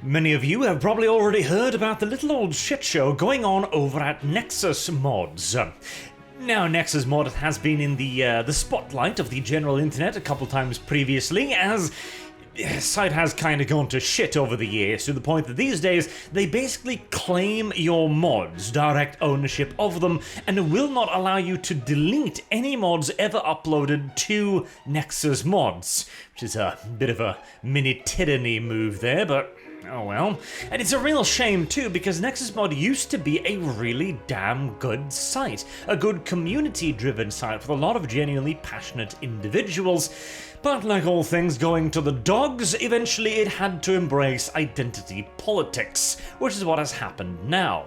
Many of you have probably already heard about the little old shit show going on over at Nexus Mods. Now, Nexus Mod has been in the spotlight of the general internet a couple times previously, as the site has kind of gone to shit over the years, to the point that these days they basically claim your mods, direct ownership of them, and will not allow you to delete any mods ever uploaded to Nexus Mods, which is a bit of a mini tyranny move there, but oh well. And it's a real shame too, because Nexus Mod used to be a really damn good site. A good community-driven site with a lot of genuinely passionate individuals. But like all things going to the dogs, eventually it had to embrace identity politics, which is what has happened now.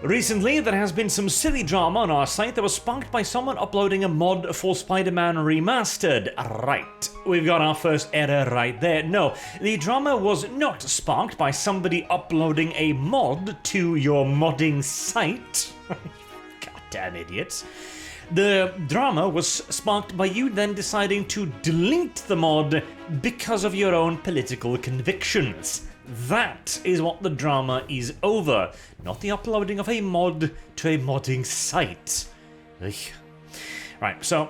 Recently, there has been some silly drama on our site that was sparked by someone uploading a mod for Spider-Man Remastered. Right, we've got our first error right there. No, the drama was not sparked by somebody uploading a mod to your modding site. Goddamn idiots. The drama was sparked by you then deciding to delete the mod because of your own political convictions. That is what the drama is over, not the uploading of a mod to a modding site. Ugh. Right, so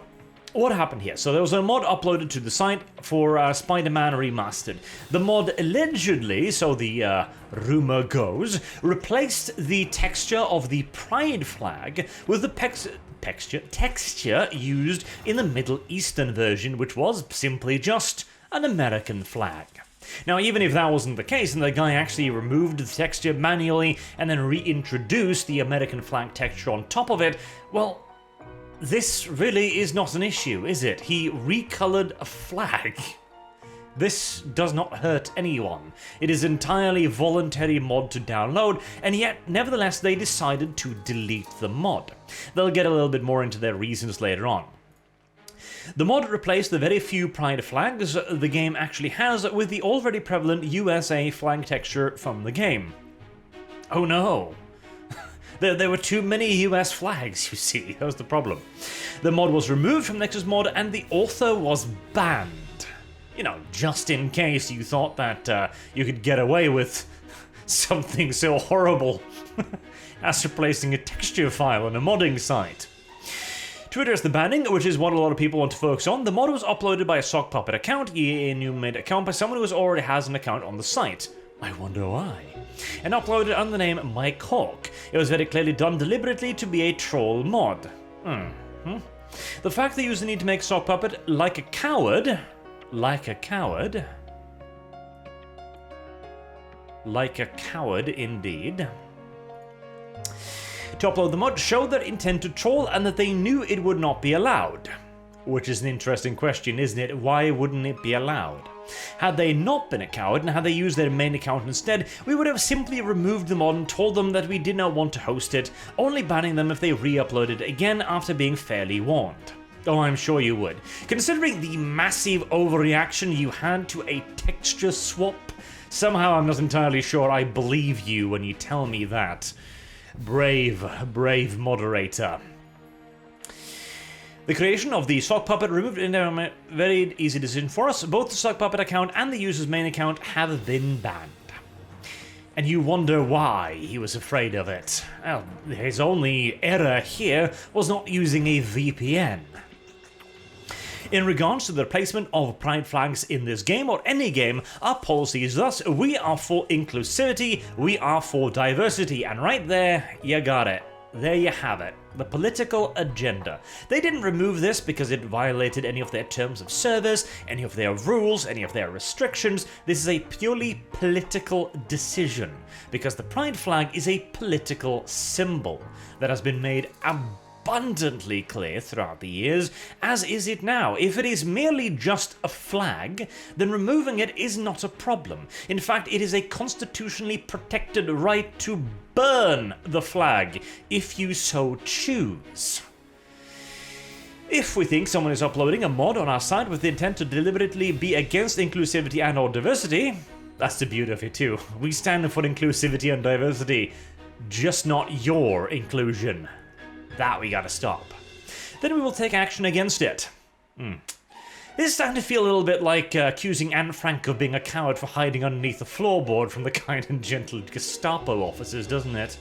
what happened here? So there was a mod uploaded to the site for Spider-Man Remastered. The mod allegedly, so the rumor goes, replaced the texture of the pride flag with the texture used in the Middle Eastern version, which was simply just an American flag. Now, even if that wasn't the case, and the guy actually removed the texture manually and then reintroduced the American flag texture on top of it, well, this really is not an issue, is it? He recolored a flag. This does not hurt anyone. It is entirely voluntary mod to download, and yet, nevertheless, they decided to delete the mod. They'll get a little bit more into their reasons later on. The mod replaced the very few pride flags the game actually has with the already prevalent USA flag texture from the game. Oh no. There were too many US flags, you see, that was the problem. The mod was removed from Nexus Mod and the author was banned. You know, just in case you thought that you could get away with something so horrible as replacing a texture file on a modding site. To address the banning, which is what a lot of people want to focus on, the mod was uploaded by a sock puppet account, a new made account by someone who already has an account on the site. I wonder why. And uploaded under the name Mike Hawk. It was very clearly done deliberately to be a troll mod. The fact the user need to make sock puppet like a coward indeed, to upload the mod showed their intent to troll and that they knew it would not be allowed. Which is an interesting question, isn't it? Why wouldn't it be allowed? Had they not been a coward and had they used their main account instead, we would have simply removed the mod and told them that we did not want to host it, only banning them if they re-uploaded again after being fairly warned. Oh, I'm sure you would. Considering the massive overreaction you had to a texture swap, somehow I'm not entirely sure I believe you when you tell me that. Brave moderator. The creation of the sock puppet removed in a very easy decision for us. Both the sock puppet account and the user's main account have been banned. And you wonder why he was afraid of it. Well, his only error here was not using a VPN. In regards to the replacement of pride flags in this game or any game, our policy is thus: we are for inclusivity, we are for diversity, and right there, you got it. There you have it. The political agenda. They didn't remove this because it violated any of their terms of service, any of their rules, any of their restrictions. This is a purely political decision, because the pride flag is a political symbol that has been made abundantly clear throughout the years, as is it now. If it is merely just a flag, then removing it is not a problem. In fact, it is a constitutionally protected right to burn the flag, if you so choose. If we think someone is uploading a mod on our site with the intent to deliberately be against inclusivity and or diversity, that's the beauty of it too. We stand for inclusivity and diversity, just not your inclusion. That we gotta stop. Then we will take action against it. This is starting to feel a little bit like accusing Anne Frank of being a coward for hiding underneath the floorboard from the kind and gentle Gestapo officers, doesn't it?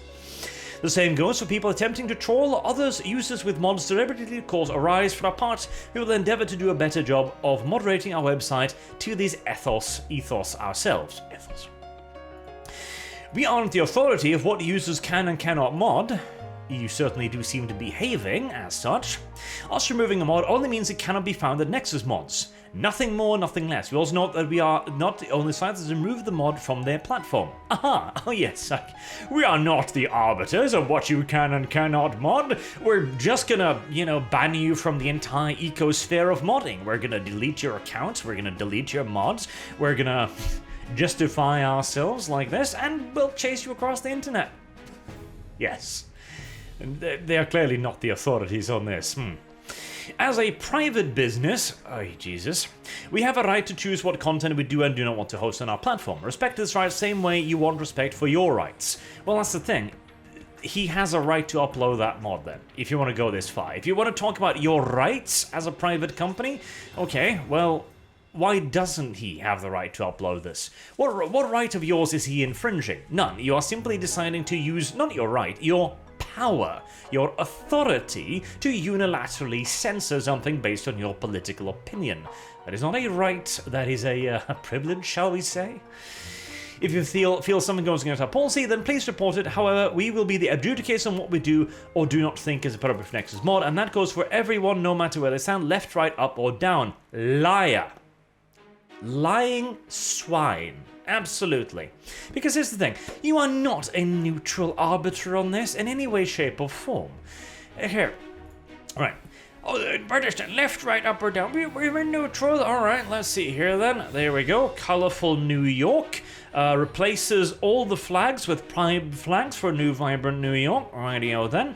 The same goes for people attempting to troll others users with mods deliberately cause a rise. For our part, we will endeavour to do a better job of moderating our website to these ethos ourselves. Ethos. We aren't the authority of what users can and cannot mod. You certainly do seem to be behaving as such. Us removing a mod only means it cannot be found at Nexus Mods. Nothing more, nothing less. We also note that we are not the only site that remove the mod from their platform. Aha! Oh yes, we are not the arbiters of what you can and cannot mod. We're just gonna, ban you from the entire ecosphere of modding. We're gonna delete your accounts, we're gonna delete your mods, we're gonna justify ourselves like this, and we'll chase you across the internet. Yes. They are clearly not the authorities on this. As a private business, we have a right to choose what content we do and do not want to host on our platform. Respect this right same way you want respect for your rights. Well, that's the thing. He has a right to upload that mod then, if you want to go this far. If you want to talk about your rights as a private company, okay, well, why doesn't he have the right to upload this? What right of yours is he infringing? None. You are simply deciding to use, not your right, your power, your authority to unilaterally censor something based on your political opinion. That is not a right, that is a privilege, shall we say? If you feel something goes against our policy, then please report it. However, we will be the adjudicator on what we do or do not think is appropriate for Nexus Mod, and that goes for everyone, no matter where they stand, left, right, up, or down. Liar. Lying swine. Absolutely. Because here's the thing, you are not a neutral arbiter on this in any way, shape, or form. Here. Right. Oh, British, left, right, up, or down. We're neutral. Alright, let's see here then. There we go. Colourful New York. Replaces all the flags with pride flags for a new vibrant New York. Rightio then.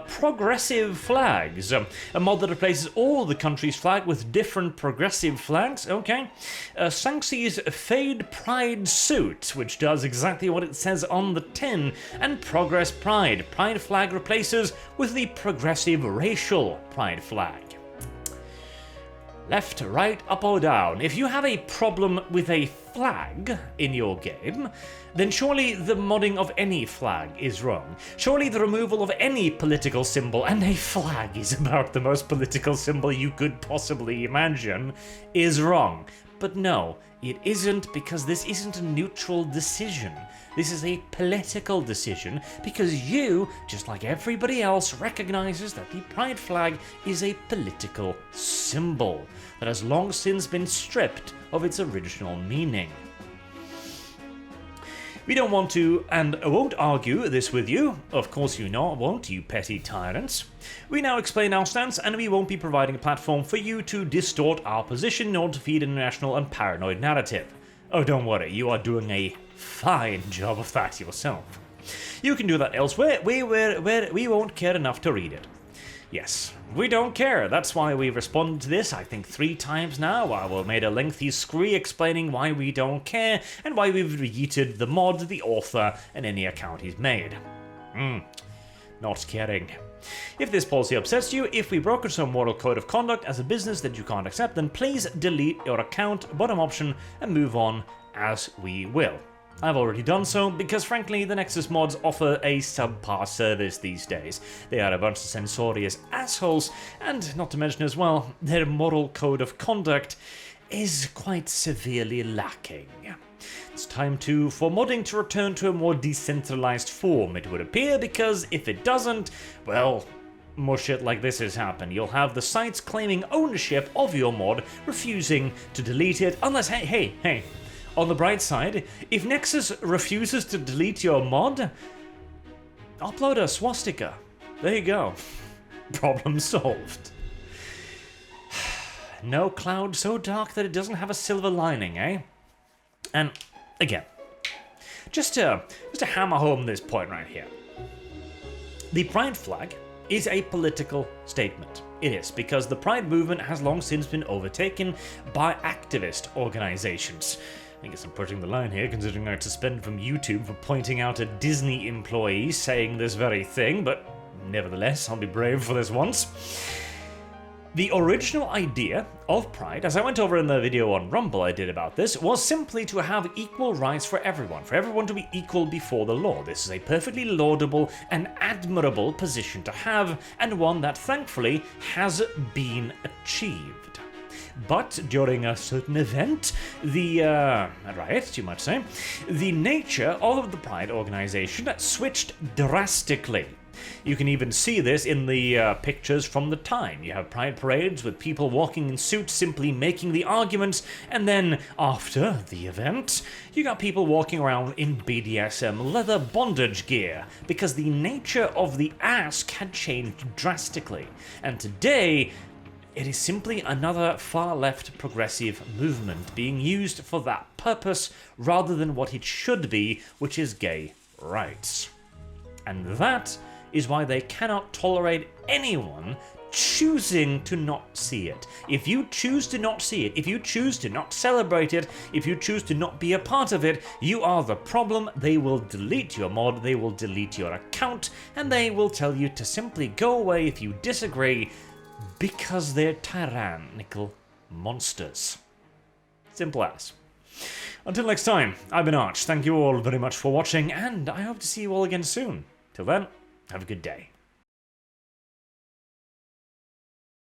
Progressive flags. A mod that replaces all the country's flag with different progressive flags. Okay. Sanxi's Fade Pride suit, which does exactly what it says on the tin. And Progress Pride. Pride flag replaces with the progressive racial pride flag. Left, right, up or down. If you have a problem with a flag in your game, then surely the modding of any flag is wrong. Surely the removal of any political symbol, and a flag is about the most political symbol you could possibly imagine, is wrong. But no, it isn't, because this isn't a neutral decision. This is a political decision, because you, just like everybody else, recognizes that the pride flag is a political symbol that has long since been stripped of its original meaning. We don't want to, and won't argue this with you. Of course you know, won't you, petty tyrants? We now explain our stance, and we won't be providing a platform for you to distort our position in order to feed an irrational and paranoid narrative. Oh, don't worry, you are doing a fine job of that yourself. You can do that elsewhere, where we won't care enough to read it. Yes, we don't care. That's why we've responded to this, I think 3 times now, while we've made a lengthy scree explaining why we don't care, and why we've yeeted the mod, the author, and any account he's made. Not caring. If this policy upsets you, if we broker some moral code of conduct as a business that you can't accept, then please delete your account, bottom option, and move on, as we will. I've already done so, because frankly, the Nexus Mods offer a subpar service these days. They are a bunch of censorious assholes, and not to mention as well, their moral code of conduct is quite severely lacking. It's time for modding to return to a more decentralized form, it would appear, because if it doesn't, well, more shit like this has happened. You'll have the sites claiming ownership of your mod, refusing to delete it, unless, hey, on the bright side, if Nexus refuses to delete your mod, upload a swastika. There you go. Problem solved. No cloud so dark that it doesn't have a silver lining, eh? And again, just to hammer home this point right here. The pride flag is a political statement. It is, because the pride movement has long since been overtaken by activist organizations. I guess I'm pushing the line here, considering I got suspended from YouTube for pointing out a Disney employee saying this very thing, but nevertheless, I'll be brave for this once. The original idea of Pride, as I went over in the video on Rumble I did about this, was simply to have equal rights for everyone to be equal before the law. This is a perfectly laudable and admirable position to have, and one that thankfully has been achieved. But during a certain event, the riot, you might say, the nature of the Pride organization switched drastically. You can even see this in the pictures from the time. You have pride parades with people walking in suits simply making the arguments, and then after the event, you got people walking around in BDSM leather bondage gear, because the nature of the ask had changed drastically. And today, it is simply another far-left progressive movement being used for that purpose rather than what it should be, which is gay rights. And that is why they cannot tolerate anyone choosing to not see it. If you choose to not see it, if you choose to not celebrate it, if you choose to not be a part of it, you are the problem. They will delete your mod, they will delete your account, and they will tell you to simply go away if you disagree, because they're tyrannical monsters. Simple as. Until next time, I've been Arch. Thank you all very much for watching, and I hope to see you all again soon. Till then, have a good day.